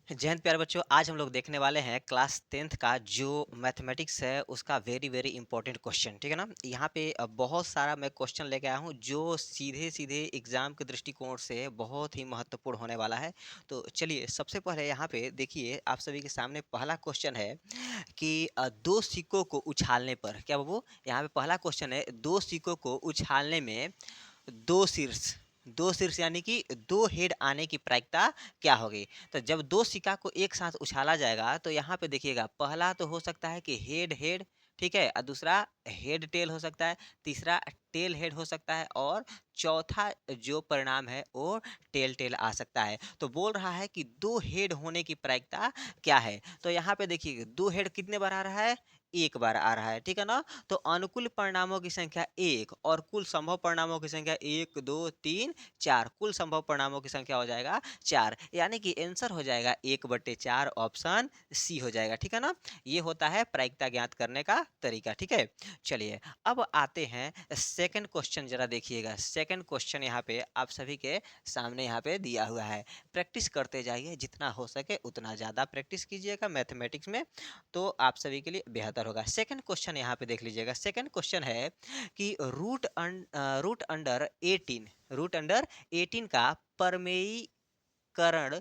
जय हिंद प्यारे बच्चों। आज हम लोग देखने वाले हैं क्लास 10th का जो मैथमेटिक्स है उसका वेरी वेरी इंपॉर्टेंट क्वेश्चन। ठीक है ना। यहाँ पे बहुत सारा मैं क्वेश्चन लेके आया हूँ जो सीधे सीधे एग्जाम के दृष्टिकोण से बहुत ही महत्वपूर्ण होने वाला है। तो चलिए सबसे पहले यहाँ पे देखिए, आप सभी के सामने पहला क्वेश्चन है कि दो सिक्कों को उछालने पर क्या बाबू। यहाँ पे पहला क्वेश्चन है, दो सिक्कों को उछालने में दो शीर्ष दो शीर्ष यानी कि दो हेड आने की प्रायिकता क्या होगी। तो जब दो सिक्का को एक साथ उछाला जाएगा तो यहाँ पे देखिएगा, पहला तो हो सकता है कि हेड हेड, ठीक है, और दूसरा हेड टेल हो सकता है, तीसरा टेल हेड हो सकता है, और चौथा जो परिणाम है वो टेल टेल आ सकता है। तो बोल रहा है कि दो हेड होने की प्रायिकता क्या है। तो यहाँ पे देखिए, दो हेड कितने बार आ रहा है, एक बार आ रहा है, ठीक है ना। तो अनुकूल परिणामों की संख्या एक और कुल संभव परिणामों की संख्या एक दो तीन चार, कुल संभव परिणामों की संख्या हो जाएगा चार, यानी कि आंसर हो जाएगा 1/4, ऑप्शन सी हो जाएगा। ठीक है ना। ये होता है प्रायिकता ज्ञात करने का तरीका। ठीक है। चलिए अब आते हैं सेकंड क्वेश्चन, जरा देखिएगा। सेकंड क्वेश्चन यहाँ पे आप सभी के सामने यहाँ पे दिया हुआ है। प्रैक्टिस करते जाइए, जितना हो सके उतना ज़्यादा प्रैक्टिस कीजिएगा मैथमेटिक्स में, तो आप सभी के लिए बेहतर होगा। सेकंड क्वेश्चन यहाँ पे देख लीजिएगा। सेकंड क्वेश्चन है कि रूट अंडर 18 का परमेयीकरण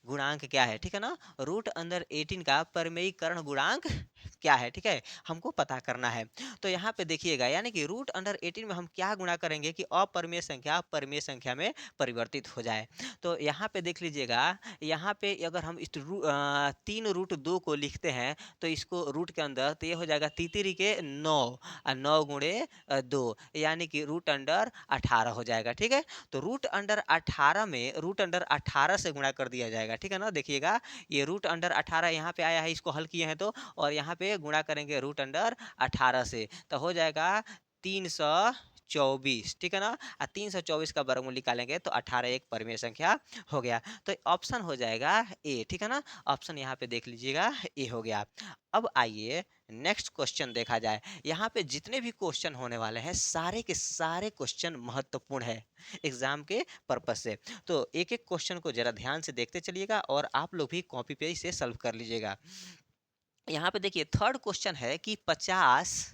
गुणांक क्या है। ठीक है ना। रूट अंडर 18 का परमेयीकरण गुणांक क्या है, ठीक है, हमको पता करना है। तो यहाँ पे देखिएगा, यानी कि रूट अंडर 18 में हम क्या गुणा करेंगे कि अपरिमेय संख्या परमेय संख्या में परिवर्तित हो जाए। तो यहाँ पे देख लीजिएगा, यहाँ पे अगर हम इस 3√2 को लिखते हैं तो इसको रूट के अंदर, तो ये हो जाएगा तीतिरी के 9 और 9 गुणे 2, यानी कि रूट अंडर 18 हो जाएगा। ठीक है। तो रूट अंडर 18 में रूट अंडर 18 से गुणा कर दिया जाएगा। ठीक है ना। देखिएगा, ये रूट अंडर 18 यहाँ पे आया है, इसको हल किए हैं तो, और यहाँ पे गुणा करेंगे रूट अंडर 18 से, तो हो जाएगा 324। ठीक है ना। 324 का वर्गमूल निकालेंगे तो 18 एक परिमेय संख्या हो गया। तो ऑप्शन हो जाएगा ए। ठीक है ना। ऑप्शन यहाँ पे देख लीजिएगा, ए हो गया। अब आइए नेक्स्ट क्वेश्चन देखा जाए। यहाँ पे जितने भी क्वेश्चन होने वाले हैं सारे के सारे क्वेश्चन महत्वपूर्ण है एग्जाम के पर्पज से। तो एक एक क्वेश्चन को जरा ध्यान से देखते चलिएगा और आप लोग भी कॉपी पेज से सॉल्व कर लीजिएगा। यहाँ पे देखिए थर्ड क्वेश्चन है कि 50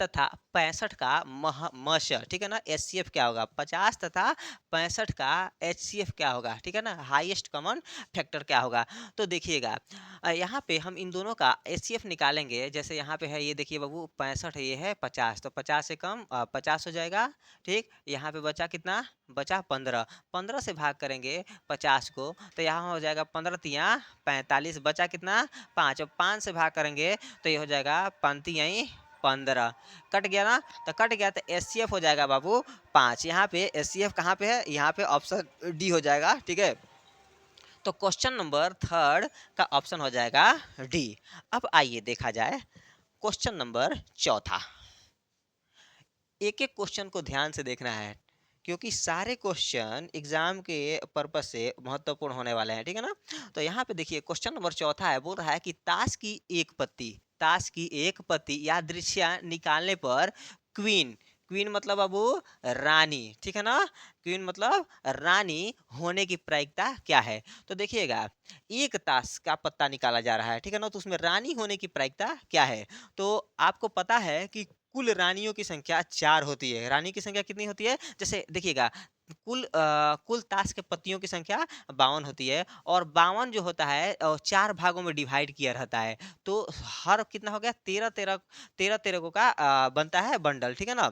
तथा 65 का मश, ठीक है ना, एचसीएफ क्या होगा। 50 तथा 65 का एचसीएफ क्या होगा, ठीक है ना, हाईएस्ट कॉमन फैक्टर क्या होगा। तो देखिएगा, यहाँ पे हम इन दोनों का एचसीएफ निकालेंगे। जैसे यहाँ पे है, ये देखिए बाबू 65, ये है 50, तो 50 से कम 50 हो जाएगा। ठीक, यहाँ पे बचा कितना, बचा 15, 15 से भाग करेंगे 50 को, तो यहाँ हो जाएगा 15 तिया 45, बचा कितना 5, और 5 से भाग करेंगे तो ये हो जाएगा 5 यहीं 15, कट गया ना। तो कट गया तो एचसीएफ हो जाएगा बाबू 5। यहाँ पे एचसीएफ कहाँ पे है, यहाँ पे ऑप्शन डी हो जाएगा। ठीक है। तो क्वेश्चन नंबर थर्ड का ऑप्शन हो जाएगा डी। अब आइए देखा जाए क्वेश्चन नंबर चौथा। एक एक क्वेश्चन को ध्यान से देखना है क्योंकि सारे क्वेश्चन एग्जाम के पर्पज से महत्वपूर्ण होने वाले हैं। ठीक है ना। तो यहाँ पे देखिए क्वेश्चन नंबर चौथा है, बोल रहा है कि ताश की एक पत्ती यादृच्छिया निकालने पर क्वीन, क्वीन मतलब बाबू रानी, ठीक है ना, क्वीन मतलब रानी होने की प्रायिकता क्या है। तो देखिएगा, एक ताश का पत्ता निकाला जा रहा है, ठीक है ना, तो उसमें रानी होने की प्रायिकता क्या है। तो आपको पता है कि कुल रानियों की संख्या 4 होती है। रानी की संख्या कितनी होती है, जैसे देखिएगा, कुल ताश के पत्तियों की संख्या 52 होती है, और 52 जो होता है 4 भागों में डिवाइड किया रहता है। तो हर कितना हो गया, 13 को का बनता है बंडल, ठीक है ना।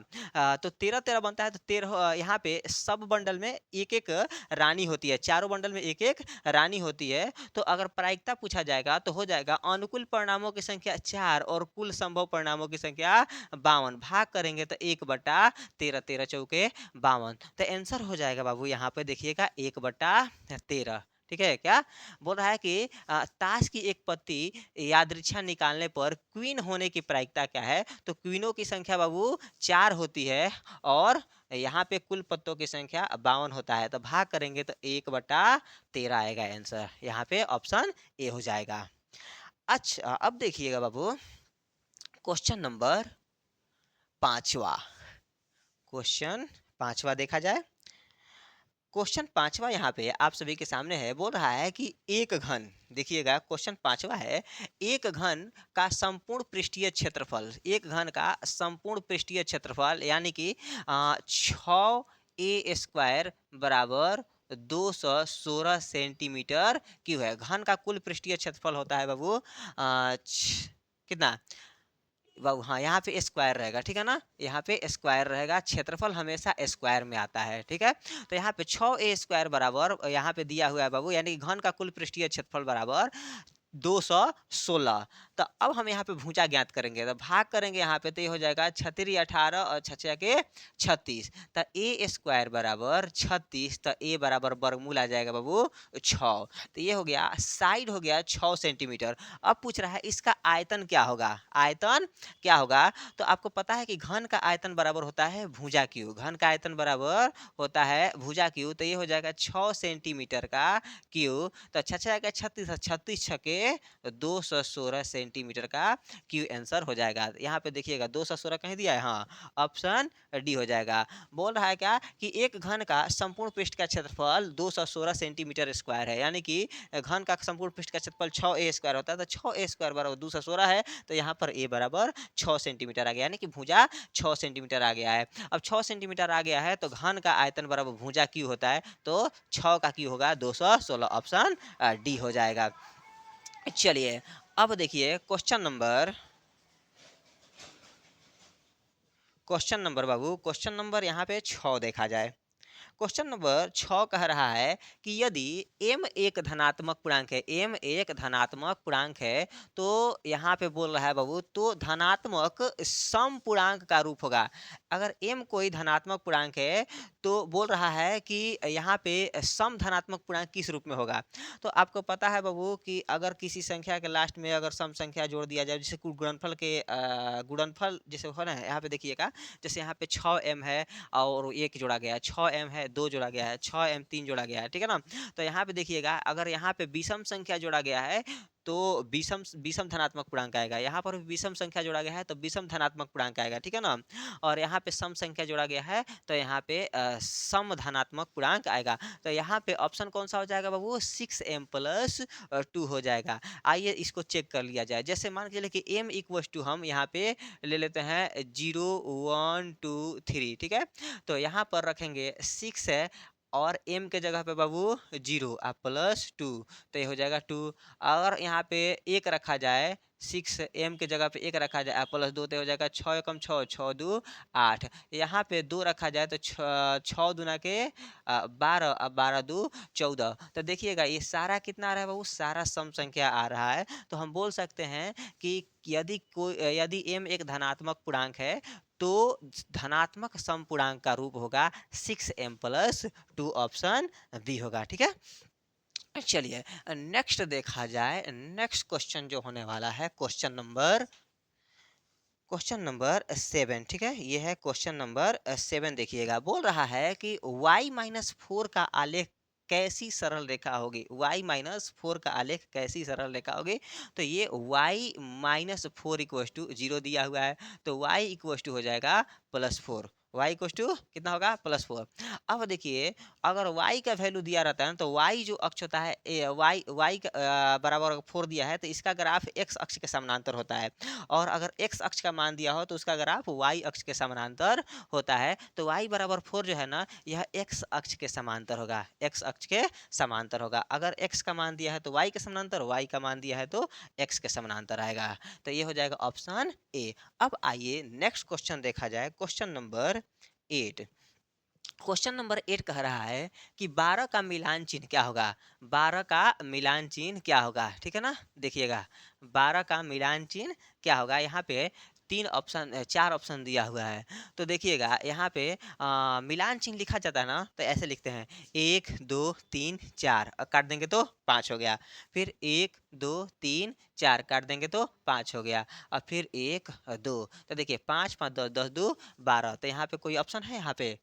तो 13 बनता है, तो 13 यहाँ पे सब बंडल में एक एक रानी होती है, चारों बंडल में एक एक रानी होती है। तो अगर प्रायिकता पूछा जाएगा तो हो जाएगा अनुकूल परिणामों की संख्या 4 और कुल संभव परिणामों की संख्या 52, भाग करेंगे तो 1/13, 13 चौके 52, तो आंसर हो जाएगा बाबू यहाँ पे देखिएगा 1/13। ठीक है। क्या बोल रहा है कि ताश की एक पत्ती यादृच्छा निकालने पर क्वीन होने की प्रायिकता क्या है। तो क्वीनों की संख्या बाबू 4 होती है, और यहाँ पे कुल पत्तों की संख्या 52 होता है, तो भाग करेंगे तो 1/13 आएगा आंसर। यहाँ पे ऑप्शन ए हो जाएगा। अच्छा अब देखिएगा बाबू क्वेश्चन नंबर पांचवा। क्वेश्चन पांचवा देखा जाए। क्वेश्चन पांचवा यहाँ पे आप सभी के सामने है, बोल रहा है कि एक घन, देखिएगा क्वेश्चन पांचवा है, एक घन का संपूर्ण पृष्ठीय क्षेत्रफल, एक घन का संपूर्ण पृष्ठीय क्षेत्रफल यानी कि 6a² बराबर 216 सेंटीमीटर क्यों है। घन का कुल पृष्ठीय क्षेत्रफल होता है बाबू कितना बाबू, हाँ यहाँ पे स्क्वायर रहेगा, ठीक है ना, यहाँ पे स्क्वायर रहेगा, क्षेत्रफल हमेशा स्क्वायर में आता है, ठीक है। तो यहाँ पे 6a² बराबर यहाँ पे दिया हुआ है बाबू, यानी कि घन का कुल पृष्ठीय क्षेत्रफल बराबर 216। तो अब हम यहाँ पे भूजा ज्ञात करेंगे, तो भाग करेंगे यहाँ पे, तो ये हो जाएगा 36 18 और 6 के 36, तो a² बराबर 36, तो a बराबर वर्गमूल आ जाएगा बाबू 6, तो ये हो गया, साइड हो गया 6 सेंटीमीटर। अब पूछ रहा है इसका आयतन क्या होगा, आयतन क्या होगा। तो आपको पता है कि घन का आयतन बराबर होता है भुजा क्यू, घन का आयतन बराबर होता है भुजा क्यू, तो ये हो जाएगा 6 सेंटीमीटर का क्यू, तो 6 का 36, 36 छके 216 सेंटीमीटर का क्यू आंसर हो जाएगा। यहाँ पे देखिएगा 216 कहीं दिया है, हाँ ऑप्शन डी हो जाएगा। बोल रहा है क्या कि एक घन का संपूर्ण पृष्ठ का क्षेत्रफल 216 सेंटीमीटर स्क्वायर है, यानी कि घन का संपूर्ण पृष्ठ का क्षेत्रफल 6a² होता है, तो 6a² बराबर 216 है, तो यहाँ पर a बराबर 6 सेंटीमीटर आ गया, यानी कि भुजा 6 सेंटीमीटर आ गया है। अब 6 सेंटीमीटर आ गया है तो घन का आयतन बराबर भुजा क्यू होता है, तो 6 का क्यू होगा 216, ऑप्शन डी हो जाएगा। चलिए अब देखिए क्वेश्चन नंबर बाबू, क्वेश्चन नंबर यहाँ पे 6 देखा जाए। क्वेश्चन नंबर 6 कह रहा है कि यदि m एक धनात्मक पूर्णांक है, m एक धनात्मक पूर्णांक है, तो यहाँ पे बोल रहा है बाबू, तो धनात्मक सम पूर्णांक का रूप होगा। अगर m कोई धनात्मक पूर्णांक है तो बोल रहा है कि यहाँ पे सम धनात्मक पूर्णांक किस रूप में होगा। तो आपको पता है बाबू कि अगर किसी संख्या के लास्ट में अगर सम संख्या जोड़ दिया जाए, जैसे गुणनफल के गुणनफल जैसे हो रहा है, यहाँ पे देखिएगा, जैसे यहाँ पे 6m है और 1 जोड़ा गया है, 6m है 2 जोड़ा गया है, 6m 3 जोड़ा गया है, ठीक है ना। तो यहाँ पे देखिएगा अगर यहाँ पे विषम संख्या जोड़ा गया है तो विषम विषम धनात्मक पूर्णांक आएगा, यहाँ पर विषम संख्या जोड़ा गया है तो विषम धनात्मक पूर्णांक आएगा, ठीक है ना। और यहाँ पे सम संख्या जोड़ा गया है तो यहाँ पे सम धनात्मक पूर्णांक आएगा। तो यहाँ पे ऑप्शन कौन सा हो जाएगा बाबू, 6m + 2 हो जाएगा। आइए इसको चेक कर लिया जाए, जैसे मान के चलिए कि m = हम यहाँ पे ले लेते हैं 0 1 2 3, ठीक है। तो यहाँ पर रखेंगे 6 है और m के जगह पे बाबू 0 आप +2, तो ये हो जाएगा 2। अगर यहाँ पे 1 रखा जाए, 6 m के जगह पे 1 रखा जाए +2, तो हो जाएगा 6 एकम 6, 6 2 8। यहाँ पे 2 रखा जाए तो 6 दूना के 12, अब 12 2 14। तो देखिएगा ये सारा कितना आ रहा है बाबू, सारा सम संख्या आ रहा है। तो हम बोल सकते हैं कि यदि m एक धनात्मक पूर्णांक है तो धनात्मक समपूर्णांक का रूप होगा 6m + 2, ऑप्शन बी होगा, ठीक है। चलिए नेक्स्ट देखा जाए, नेक्स्ट क्वेश्चन जो होने वाला है क्वेश्चन नंबर 7, ठीक है, ये है क्वेश्चन नंबर 7। देखिएगा बोल रहा है कि y-4 का आलेख कैसी सरल रेखा होगी, y-4 का आलेख कैसी सरल रेखा होगी। तो ये y-4 = 0 दिया हुआ है, तो y = हो जाएगा +4, y = कितना होगा +4। अब देखिए अगर y का वैल्यू दिया रहता है तो y जो अक्ष होता है y बराबर 4 दिया है तो इसका ग्राफ x अक्ष के समानांतर होता है, और अगर x अक्ष का मान दिया हो तो उसका ग्राफ y अक्ष के समानांतर होता है। तो y बराबर 4 जो है ना, यह x अक्ष के समांतर होगा, x अक्ष के समांतर होगा। अगर x का मान दिया है तो y के समानांतर, y का मान दिया है तो x के समानांतर आएगा। तो ये हो जाएगा ऑप्शन ए। अब आइए नेक्स्ट क्वेश्चन देखा जाए, क्वेश्चन नंबर 8। क्वेश्चन नंबर 8 कह रहा है कि 12 का मिलान चिन्ह क्या होगा, 12 का मिलान चिन्ह क्या होगा, ठीक है ना। देखिएगा 12 का मिलान चिन्ह क्या होगा, यहाँ पे 4 ऑप्शन दिया हुआ है। तो देखिएगा यहाँ पे मिलान चिन्ह लिखा जाता है ना, तो ऐसे लिखते हैं 1 2 3 4, काट देंगे तो 5 हो गया, फिर 1 2 3 4 काट देंगे तो 5 हो गया, और फिर 1 2। तो देखिए 5 5 10 10 2 12। तो यहाँ पे कोई ऑप्शन है, यहाँ पे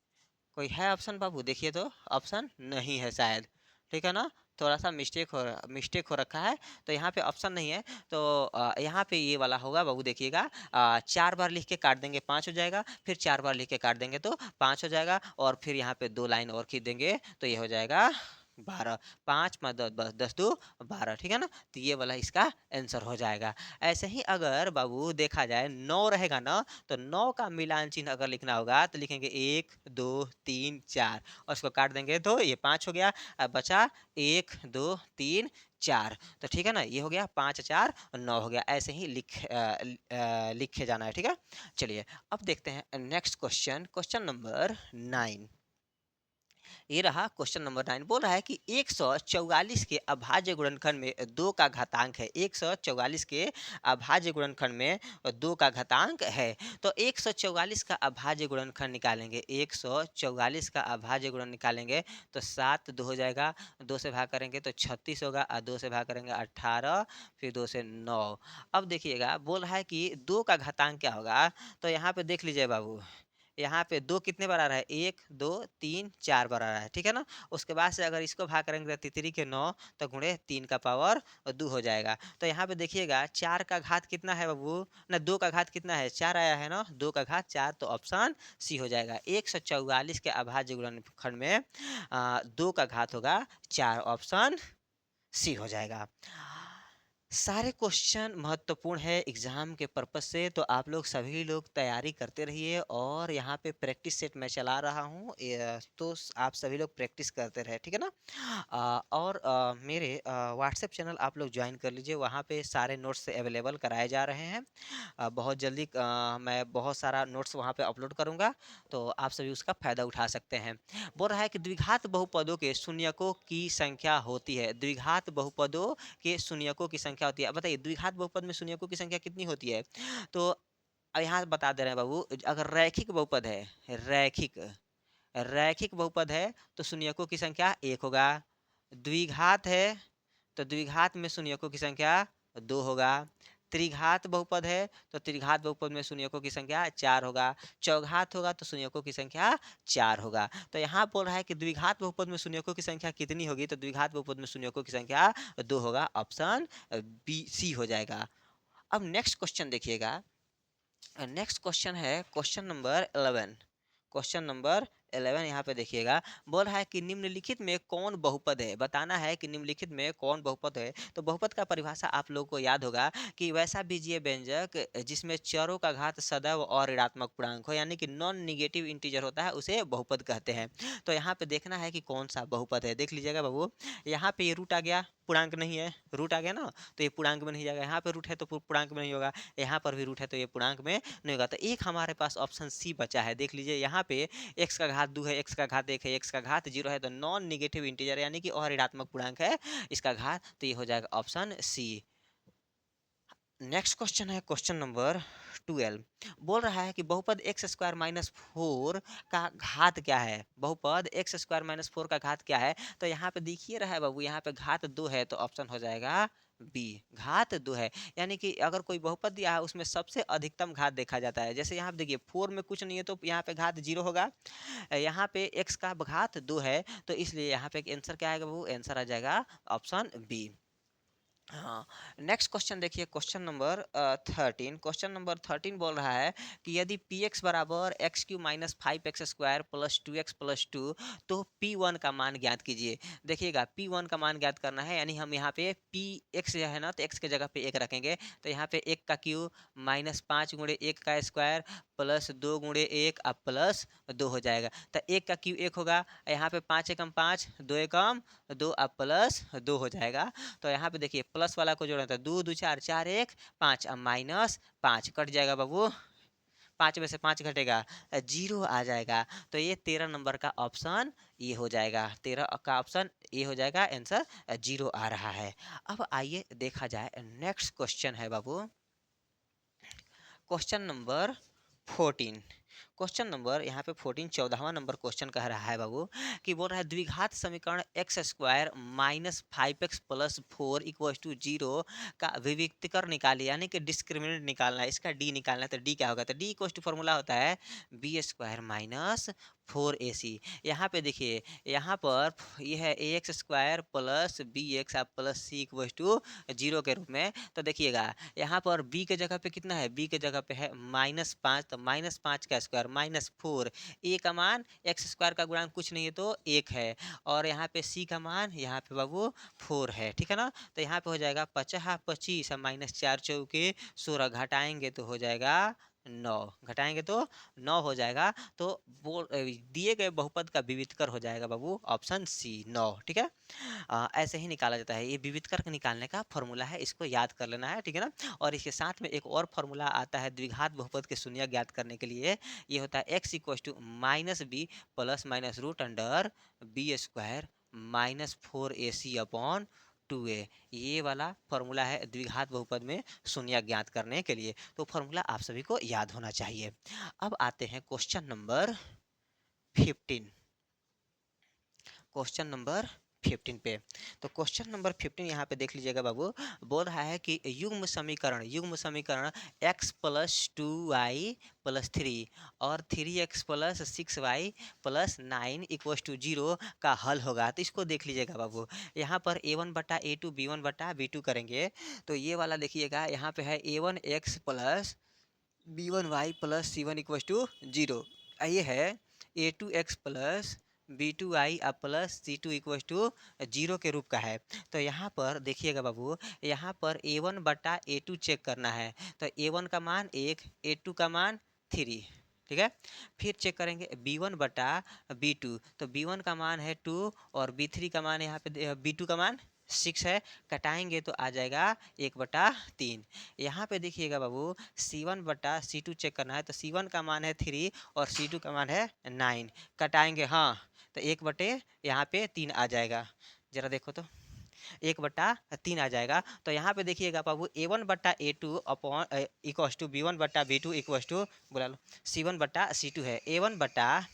कोई है ऑप्शन बाबू, देखिए तो ऑप्शन नहीं है शायद, ठीक है ना। थोड़ा-सा मिस्टेक हो रखा है, तो यहाँ पे ऑप्शन नहीं है, तो यहाँ पे ये वाला होगा बाबू देखिएगा। 4 बार लिख के काट देंगे 5 हो जाएगा, फिर 4 बार लिख के काट देंगे तो 5 हो जाएगा और फिर यहाँ पे 2 लाइन और खींच देंगे तो ये हो जाएगा 12। 5 + 10 = 10 दूनी 12, ठीक है ना? तो ये वाला इसका आंसर हो जाएगा। ऐसे ही अगर बाबू देखा जाए 9 रहेगा ना, तो 9 का मिलान चिन्ह अगर लिखना होगा तो लिखेंगे 1, 2, 3, 4 और उसको काट देंगे तो ये 5 हो गया। अब बचा 1, 2, 3, 4, तो ठीक है ना? ये हो गया 5, 4 और 9 हो गया। ऐसे ही लिखे जाना है, ठीक है? चलिए अब देखते हैं नेक्स्ट क्वेश्चन, क्वेश्चन नंबर 9। ये रहा क्वेश्चन नंबर 9। बोल रहा है कि 144 के अभाज्य गुणनखंड में 2 का घातांक है। 144 के अभाज्य गुणनखंड में 2 का घातांक है। तो 144 का अभाज्य गुणनखंड निकालेंगे। 144 का अभाज्य गुणन निकालेंगे तो 7 2 हो जाएगा, 2 से भाग करेंगे तो 36 होगा और 2 से भाग करेंगे 18, फिर 2 से 9। अब देखिएगा बोल रहा है कि 2 का घातांक क्या होगा, तो यहाँ पे देख लीजिए बाबू, यहाँ पे 2 कितने बार आ रहा है? 1, 2, 3, 4 बार आ रहा है, ठीक है ना? उसके बाद से अगर इसको भाग करेंगे तो तितरी के 9 तो गुणे 3 का पावर 2 हो जाएगा। तो यहाँ पे देखिएगा 4 का घात कितना है बाबू? ना 2 का घात कितना है? 4 आया है ना? 2 का घात 4, तो ऑप्शन सी हो जाएगा। 144 के अभाज्य गुणनखंड में 2 का घात होगा 4, ऑप्शन सी हो जाएगा। सारे क्वेश्चन महत्वपूर्ण है एग्जाम के पर्पज से, तो आप लोग सभी लोग तैयारी करते रहिए और यहाँ पे प्रैक्टिस सेट मैं चला रहा हूँ, तो आप सभी लोग प्रैक्टिस करते रहे, ठीक है ना? और मेरे व्हाट्सएप चैनल आप लोग ज्वाइन कर लीजिए, वहाँ पे सारे नोट्स अवेलेबल कराए जा रहे हैं। बहुत जल्दी मैं बहुत सारा नोट्स वहाँ पे अपलोड करूँगा, तो आप सभी उसका फ़ायदा उठा सकते हैं। बोल रहा है कि द्विघात बहुपदों के शून्यकों की संख्या होती है। द्विघात बहुपदों के शून्यकों की संख्या होती है। अब बताइए द्विघात बहुपद में शून्यकों की संख्या कितनी होती है? तो यहाँ बता दे रहे हैं बाबू, अगर रैखिक बहुपद है, रैखिक रैखिक बहुपद है तो शून्यकों की संख्या 1 होगा। द्विघात है तो द्विघात में शून्यकों की संख्या 2 होगा। त्रिघात बहुपद है तो त्रिघात बहुपद में शून्यकों की संख्या 4 होगा। चौघात होगा तो शून्यकों की संख्या 4 होगा। तो यहाँ बोल रहा है कि द्विघात बहुपद में शून्यकों की संख्या कितनी होगी, तो द्विघात बहुपद में शून्यकों की संख्या 2 होगा, ऑप्शन बी सी हो जाएगा। अब नेक्स्ट क्वेश्चन देखिएगा। नेक्स्ट क्वेश्चन है क्वेश्चन नंबर 11। क्वेश्चन नंबर 11 यहाँ पे देखिएगा, बोल रहा है कि निम्नलिखित में कौन बहुपद है। बताना है कि निम्नलिखित में कौन बहुपद है। तो बहुपद का परिभाषा आप लोगों को याद होगा कि वैसा बीजीय व्यंजक जिसमें चरों का घात सदैव और ऋणात्मक पूर्णांक हो, यानी कि नॉन निगेटिव इंटीजर होता है, उसे बहुपद कहते हैं। तो यहाँ पे देखना है कि कौन सा बहुपद है। देख लीजिएगा बाबू, यहाँ पे ये रूट आ गया, पूर्णांक नहीं है, रूट आ गया ना, तो ये पूर्णांक में नहीं जाएगा। यहाँ पे रूट है तो पूर्णांक में नहीं होगा, यहाँ पर भी रूट है तो ये पूर्णांक में नहीं होगा। तो एक हमारे पास ऑप्शन सी बचा है। देख लीजिए यहाँ पे x का घात 2 है, x का घात 1 है, x का घात 0 है, तो नॉन निगेटिव इंटीजर यानी कि और ऋणात्मक पूर्णांक है इसका घात, तो ये हो जाएगा ऑप्शन सी। नेक्स्ट क्वेश्चन है क्वेश्चन नंबर 12। बोल रहा है कि बहुपद एक्स स्क्वायर माइनस 4 का घात क्या है। बहुपद एक्स स्क्वायर माइनस 4 का घात क्या है, तो यहाँ पे देखिए रहा है बाबू, यहाँ पे घात 2 है तो ऑप्शन हो जाएगा बी, घात 2 है। यानी कि अगर कोई बहुपद दिया है उसमें सबसे अधिकतम घात देखा जाता है। जैसे यहाँ पे देखिए 4 में कुछ नहीं है तो यहाँ पे घात 0 होगा, यहाँ पे x का घात 2 है, तो इसलिए यहाँ पे आंसर क्या आएगा बाबू, आंसर आ जाएगा ऑप्शन बी। हाँ, नेक्स्ट क्वेश्चन देखिए क्वेश्चन नंबर 13। क्वेश्चन नंबर 13 बोल रहा है कि यदि पी एक्स बराबर x Q minus 5x² plus 2x plus 2, तो P1 का मान ज्ञात कीजिए। देखिएगा P1 का मान ज्ञात करना है, यानी हम यहाँ पे पी एक्स जो है ना, तो x के जगह पे 1 रखेंगे, तो यहाँ पे 1 का क्यू माइनस 5 गुणे 1 का स्क्वायर प्लस 2 गुणे 1 अब प्लस 2 हो जाएगा। तो 1 का क्यू 1 होगा, यहाँ पे 5 एकम 5, 2 एकम 2 अब प्लस 2 हो जाएगा। तो यहाँ पे देखिए प्लस वाला को जोड़ना था, 2 2 4 4 1 5, अब माइनस 5 कट जाएगा बाबू, 5 में से 5 घटेगा 0 आ जाएगा। तो ये 13 नंबर का ऑप्शन ये हो जाएगा, 13 का ऑप्शन ये हो जाएगा, आंसर 0 आ रहा है। अब आइए देखा जाए नेक्स्ट क्वेश्चन है बाबू, क्वेश्चन नंबर 14। क्वेश्चन नंबर यहाँ पे 14 14वां नंबर क्वेश्चन कह रहा है बाबू कि बोल रहा है द्विघात समीकरण x square minus 5x plus 4 equal to 0 का विविक्तीकर निकालिए, यानी कि डिस्क्रिमिनेंट निकालना है, इसका डी निकालना है। तो डी क्या होगा, तो डी इक्वल टू फॉर्मूला होता है बी स्क्वायर माइनस 4ac। यहाँ पे देखिए, यहाँ पर यह है a x square plus b x आप प्लस सी इक्वल टू 0 के रूप में। तो देखिएगा यहाँ पर b के जगह पे कितना है, b के जगह पे है -5, तो -5 का स्क्वायर -4, a का मान एक्स स्क्वायर का गुणांक कुछ नहीं है तो 1 है, और यहाँ पे c का मान यहाँ पे बाबू 4 है, ठीक है ना। तो यहाँ पे हो जाएगा 50 25 -4 चौके 16, घटाएंगे तो हो जाएगा 9, घटाएंगे तो 9 हो जाएगा। तो वो दिए गए बहुपद का विविधकर हो जाएगा बाबू ऑप्शन सी 9, ठीक है। ऐसे ही निकाला जाता है, ये विविधकर निकालने का फॉर्मूला है, इसको याद कर लेना है, ठीक है ना। और इसके साथ में एक और फॉर्मूला आता है द्विघात बहुपद के शून्य ज्ञात करने के लिए, ये होता है x equal to minus B plus minus root under B square minus 4ac upon 2a। ये वाला फॉर्मूला है द्विघात बहुपद में शून्य ज्ञात करने के लिए, तो फॉर्मूला आप सभी को याद होना चाहिए। अब आते हैं क्वेश्चन नंबर 15, क्वेश्चन नंबर 15 पे। तो क्वेश्चन नंबर 15 यहाँ पे देख लीजिएगा बाबू, बोल रहा है कि युग्म समीकरण x प्लस 2y प्लस 3 और 3x plus 6y plus 9 equal to 0 का हल होगा। तो इसको देख लीजिएगा बाबू, यहाँ पर a1 बटा a2 b1 बटा b2 करेंगे। तो ये वाला देखिएगा, यहाँ पे है a1x plus b1y plus c1 equal to 0, ये है a2x plus b2i plus c2 equal to 0 के रूप का है। तो यहाँ पर देखिएगा बाबू, यहाँ पर a1 बटा a2 चेक करना है। तो a1 का मान 1, a2 का मान 3, ठीक है। फिर चेक करेंगे b1 बटा b2, तो b1 का मान है 2 और b3 का मान यहाँ पे b2 का मान 6 है, कटाएंगे तो आ जाएगा 1/3। यहाँ पे देखिएगा बाबू c1 बटा c2 चेक करना है, तो c1 का मान है 3 और c2 का मान है 9, कटाएंगे हाँ तो 1/, यहाँ पे 3 आ जाएगा, जरा देखो तो 1/3 आ जाएगा। तो यहाँ पे देखिएगा बाबू a1 बटा a2 upon equals to b1 बटा b2 इक्वस टू बोला लो c1 बटा c2 है, a1 बटा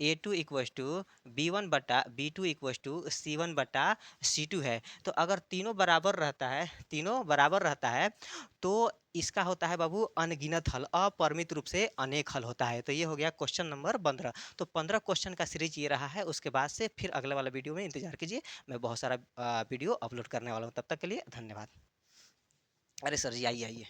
a2 इक्वस टू b1 बटा b2 इक्वस टू c1 बटा c2 है। तो अगर तीनों बराबर रहता है तो इसका होता है बाबू अनगिनत हल, अपरिमित रूप से अनेक हल होता है। तो ये हो गया क्वेश्चन नंबर 15। तो 15 क्वेश्चन का सीरीज ये रहा है, उसके बाद से फिर अगले वाला वीडियो में इंतजार कीजिए, मैं बहुत सारा वीडियो अपलोड करने वाला हूँ। तब तक के लिए धन्यवाद। अरे सर जी आइए आइए।